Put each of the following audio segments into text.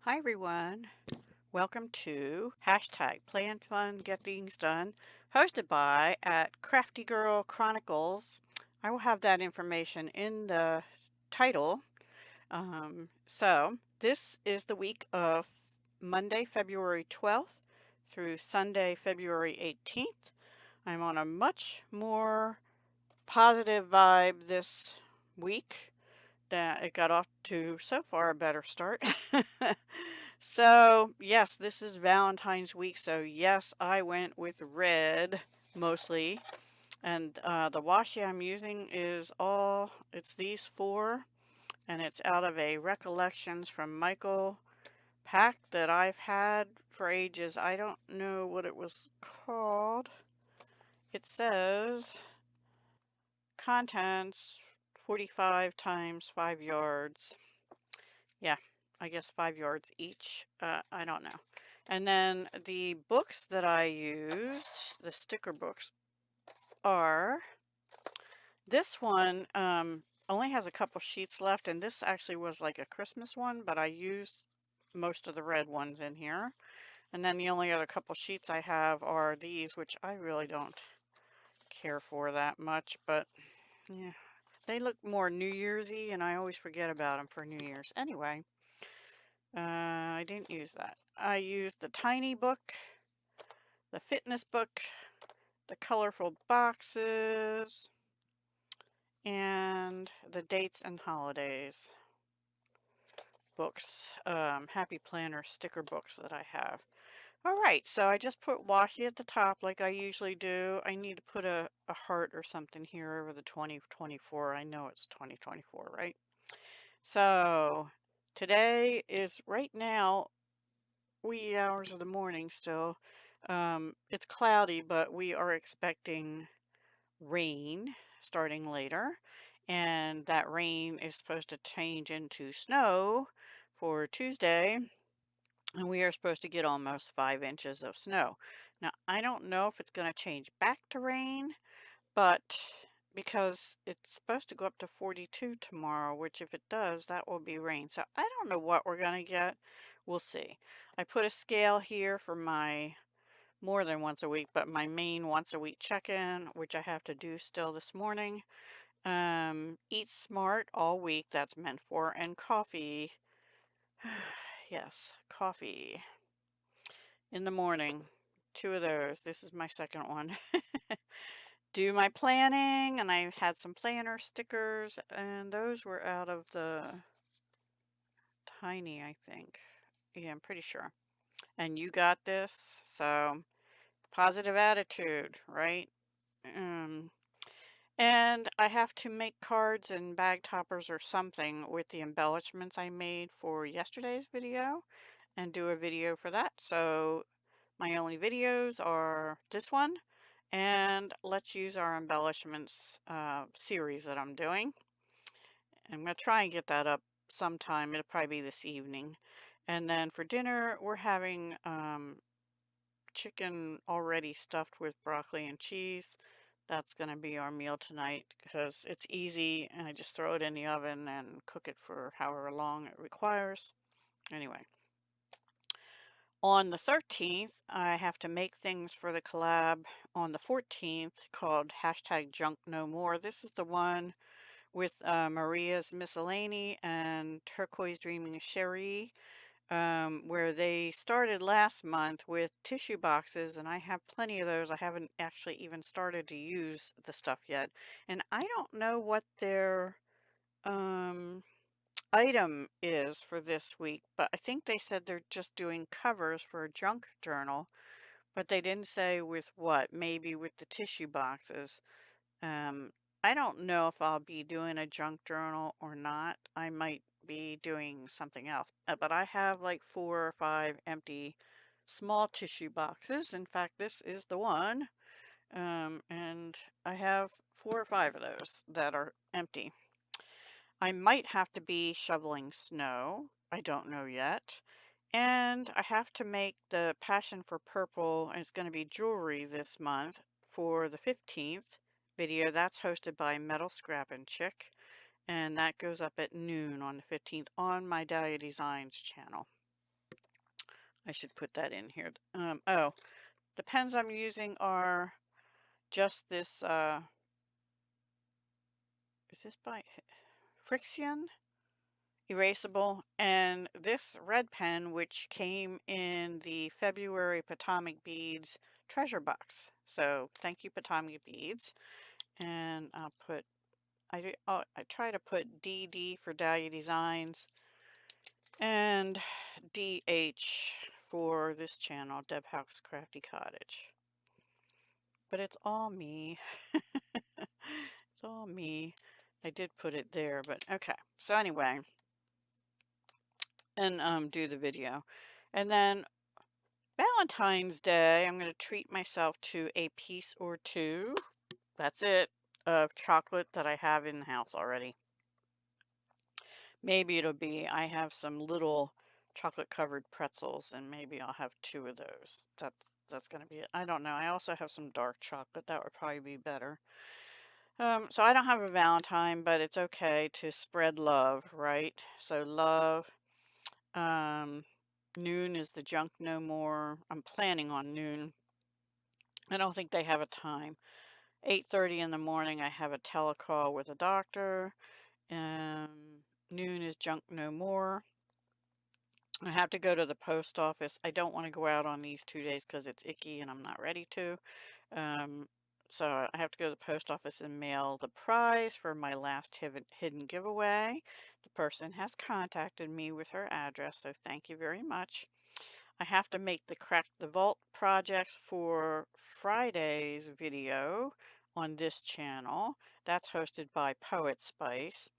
Hi everyone. Welcome to hashtag Plan Fun Get Things Done, hosted by at Crafty Girl Chronicles. I will have that information in the title. So this is the week of Monday, February 12th through Sunday, February 18th. I'm on a much more positive vibe this week that it got off to so far a better start. So, yes, this is Valentine's week. So, yes, I went with red mostly. And the washi I'm using is it's these four. And it's out of a Recollections from Michael pack that I've had for ages. I don't know what it was called. It says contents 45 times 5 yards. Yeah, I guess 5 yards each. I don't know. And then the books that I used, the sticker books, are this one only has a couple sheets left, and this actually was like a Christmas one, but I used most of the red ones in here. And then the only other couple sheets I have are these, which I really don't care for that much, but yeah, they look more New Year's-y, and I always forget about them for New Year's. Anyway. I didn't use that. I used the tiny book, the fitness book, the colorful boxes, and the dates and holidays books, Happy Planner sticker books that I have. All right, so I just put washi at the top like I usually do. I need to put a heart or something here over the 2024. I know it's 2024, right? So today is right now wee hours of the morning still. It's cloudy, but we are expecting rain starting later. And that rain is supposed to change into snow for Tuesday. And we are supposed to get almost 5 inches of snow. Now, I don't know if it's going to change back to rain, but because it's supposed to go up to 42 tomorrow, which if it does, that will be rain. So I don't know what we're going to get. We'll see. I put a scale here for my more than once a week, but my main once a week check-in, which I have to do still this morning. Eat smart all week, that's meant for, and coffee. Yes, coffee in the morning. Two of those. This is my second one. Do my planning, and I had some planner stickers, and those were out of the tiny, I think. Yeah, I'm pretty sure. And you got this, so positive attitude, right? Um, and I have to make cards and bag toppers or something with the embellishments I made for yesterday's video and do a video for that. So my only videos are this one and Let's Use Our Embellishments series that I'm doing. I'm going to try and get that up sometime. It'll probably be this evening. And then for dinner, we're having chicken already stuffed with broccoli and cheese. That's going to be our meal tonight because it's easy and I just throw it in the oven and cook it for however long it requires. Anyway, on the 13th, I have to make things for the collab on the 14th called hashtag Junk No More. This is the one with Maria's Miscellany and Turquoise Dreaming Cherie, where they started last month with tissue boxes, and I have plenty of those. I haven't actually even started to use the stuff yet. And I don't know what their um, item is for this week, but I think they said they're just doing covers for a junk journal, but they didn't say with what, maybe with the tissue boxes. Um, I don't know if I'll be doing a junk journal or not. I might be doing something else, but I have like 4 or 5 empty small tissue boxes. In fact, this is the one. And I have 4 or 5 of those that are empty. I might have to be shoveling snow. I don't know yet. And I have to make the Passion for Purple, and it's going to be jewelry this month for the 15th video. That's hosted by Metal Scrap and Chick, and that goes up at noon on the 15th on my Dahlia Designs channel. I should put that in here. Oh, the pens I'm using are just this, is this by Frixion? Erasable, and this red pen, which came in the February Potomac Beads treasure box. So thank you, Potomac Beads. And I'll put, I try to put DD for Dahlia Designs and DH for this channel, Deb House Crafty Cottage. But it's all me. It's all me. I did put it there, but okay. So anyway, and do the video. And then Valentine's Day, I'm going to treat myself to a piece or two. That's it, of chocolate that I have in the house already. Maybe it'll be, I have some little chocolate covered pretzels and maybe I'll have two of those. That's going to be it. I don't know. I also have some dark chocolate. That would probably be better. So I don't have a Valentine, but it's okay to spread love, right? So love. Noon is the junk no more. I'm planning on noon. I don't think they have a time. 8:30 in the morning, I have a telecall with a doctor. Noon is junk no more. I have to go to the post office. I don't want to go out on these 2 days because it's icky and I'm not ready to. Um, so I have to go to the post office and mail the prize for my last hidden giveaway. The person has contacted me with her address, so thank you very much. I have to make the Crack the Vault projects for Friday's video on this channel. That's hosted by Poet Spice.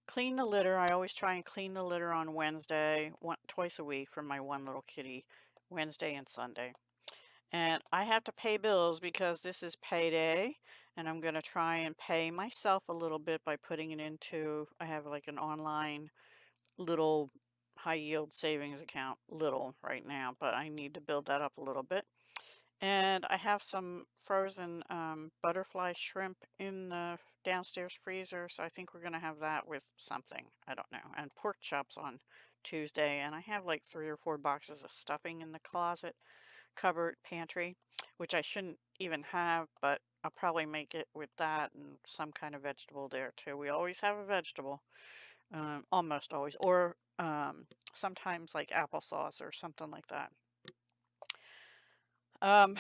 Clean the litter. I always try and clean the litter on Wednesday, twice a week for my one little kitty, Wednesday and Sunday. And I have to pay bills because this is payday, and I'm going to try and pay myself a little bit by putting it into, I have like an online little high yield savings account, little right now, but I need to build that up a little bit. And I have some frozen butterfly shrimp in the downstairs freezer, so I think we're going to have that with something. I don't know. And pork chops on Tuesday, and I have like 3 or 4 boxes of stuffing in the closet, cupboard, pantry, which I shouldn't even have, but I'll probably make it with that and some kind of vegetable there too. We always have a vegetable, almost always, or sometimes like applesauce or something like that. Um,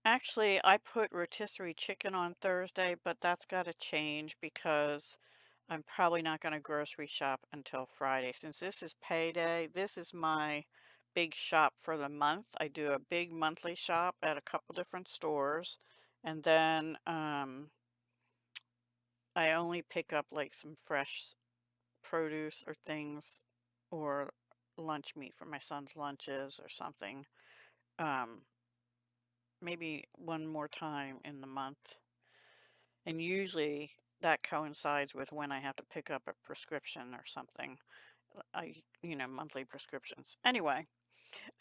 Actually, I put rotisserie chicken on Thursday, but that's got to change because I'm probably not going to grocery shop until Friday. Since this is payday, this is my big shop for the month. I do a big monthly shop at a couple different stores, and then I only pick up like some fresh produce or things or lunch meat for my son's lunches or something. Um, Maybe one more time in the month. And usually that coincides with when I have to pick up a prescription or something. Monthly prescriptions. Anyway,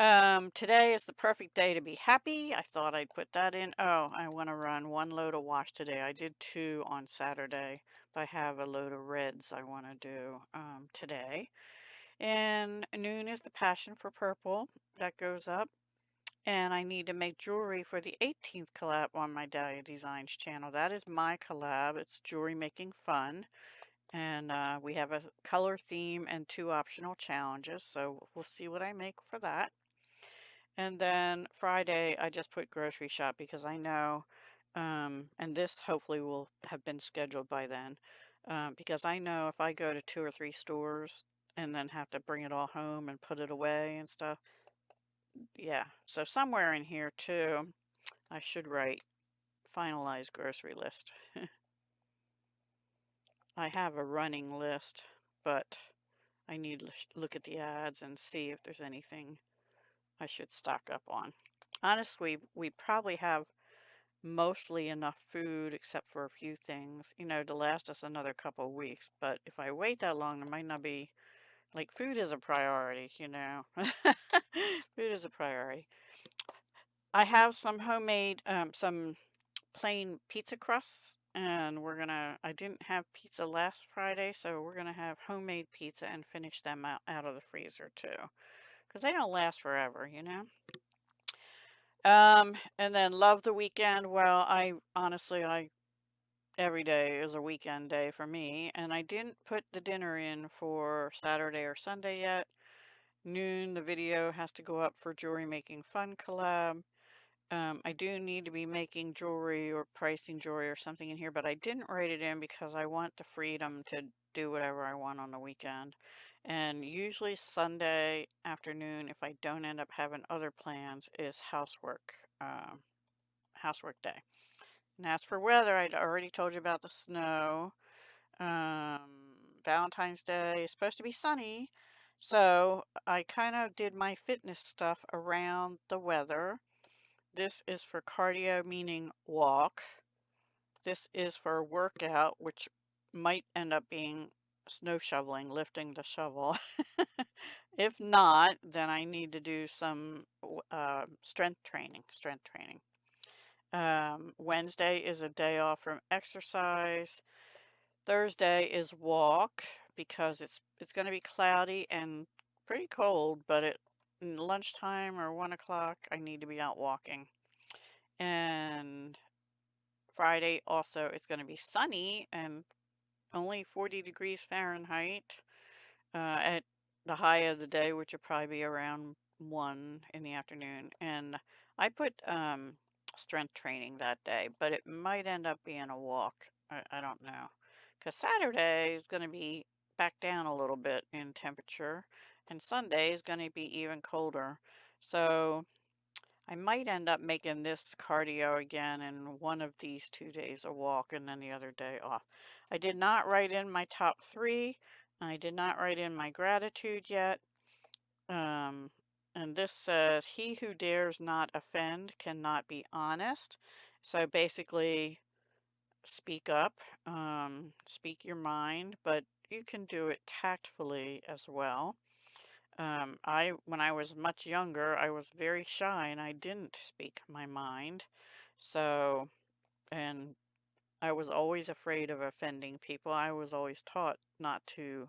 today is the perfect day to be happy. I thought I'd put that in. Oh, I want to run 1 load of wash today. I did 2 on Saturday, but I have a load of reds I want to do today. And noon is the passion for purple. That goes up. And I need to make jewelry for the 18th collab on my Dahlia Designs channel. That is my collab. It's jewelry making fun. And we have a color theme and 2 optional challenges. So we'll see what I make for that. And then Friday, I just put grocery shop because I know, and this hopefully will have been scheduled by then, because I know if I go to 2 or 3 stores and then have to bring it all home and put it away and stuff, yeah. So somewhere in here too, I should write finalized grocery list. I have a running list, but I need to look at the ads and see if there's anything I should stock up on. Honestly, we probably have mostly enough food except for a few things, to last us another couple of weeks. But if I wait that long, there might not be, like, food is a priority. Food is a priority. I have some homemade, some plain pizza crusts, and I didn't have pizza last Friday, so we're gonna have homemade pizza and finish them out of the freezer too. because they don't last forever, you know? And then love the weekend. Well, I honestly, every day is a weekend day for me, and I didn't put the dinner in for Saturday or Sunday yet. Noon, the video has to go up for Jewelry Making Fun collab. I do need to be making jewelry or pricing jewelry or something in here, but I didn't write it in because I want the freedom to do whatever I want on the weekend. And usually Sunday afternoon, if I don't end up having other plans, is housework day. And as for weather, I'd already told you about the snow. Valentine's Day is supposed to be sunny, so I kind of did my fitness stuff around the weather. This is for cardio, meaning walk. This is for workout, which might end up being snow shoveling, lifting the shovel. If not, then I need to do some strength training. Wednesday is a day off from exercise. Thursday is walk because it's going to be cloudy and pretty cold, but at lunchtime or 1 o'clock, I need to be out walking. And Friday also is going to be sunny and only 40 degrees Fahrenheit at the high of the day, which will probably be around 1 in the afternoon. And I put strength training that day, but it might end up being a walk. I don't know. Because Saturday is going to be back down a little bit in temperature, and Sunday is going to be even colder. So I might end up making this cardio again and one of these 2 days a walk and then the other day off. I did not write in my top three. I did not write in my gratitude yet. Um, and this says, he who dares not offend cannot be honest. So basically, speak up, speak your mind, but you can do it tactfully as well. When I was much younger, I was very shy and I didn't speak my mind. So, and I was always afraid of offending people. I was always taught not to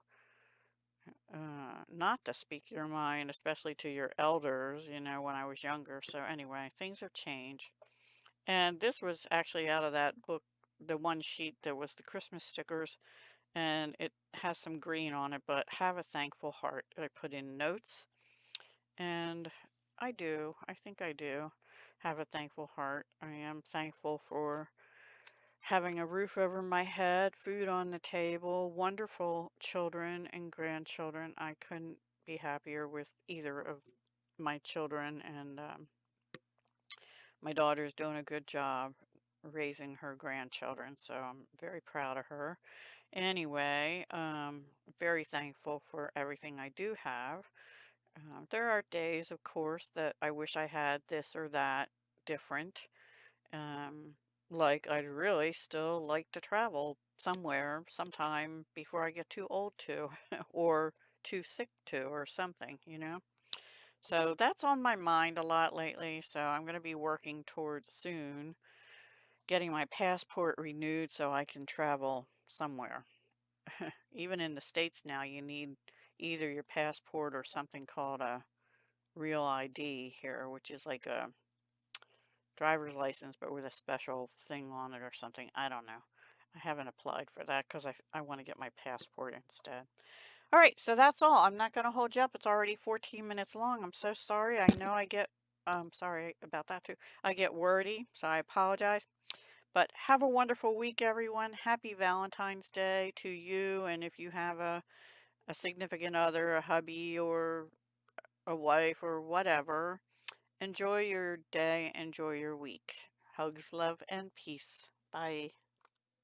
speak your mind, especially to your elders, when I was younger. So anyway, things have changed. And this was actually out of that book, the one sheet that was the Christmas stickers, and it has some green on it, but have a thankful heart. I put in notes. And I think I do have a thankful heart. I am thankful for having a roof over my head, food on the table, wonderful children and grandchildren. I couldn't be happier with either of my children, and my daughter's doing a good job raising her grandchildren, so I'm very proud of her. Anyway, very thankful for everything I do have. There are days, of course, that I wish I had this or that different. Um, like I'd really still like to travel somewhere sometime before I get too old to, or too sick to, or something. So that's on my mind a lot lately. So I'm going to be working towards soon getting my passport renewed so I can travel somewhere. Even in the States now, you need either your passport or something called a Real ID here, which is like a driver's license, but with a special thing on it or something. I don't know. I haven't applied for that because I want to get my passport instead. All right, so that's all. I'm not going to hold you up. It's already 14 minutes long. I'm so sorry. I know sorry about that too. I get wordy, so I apologize. But have a wonderful week, everyone. Happy Valentine's Day to you. And if you have a significant other, a hubby, or a wife, or whatever, enjoy your day, enjoy your week. Hugs, love, and peace. Bye.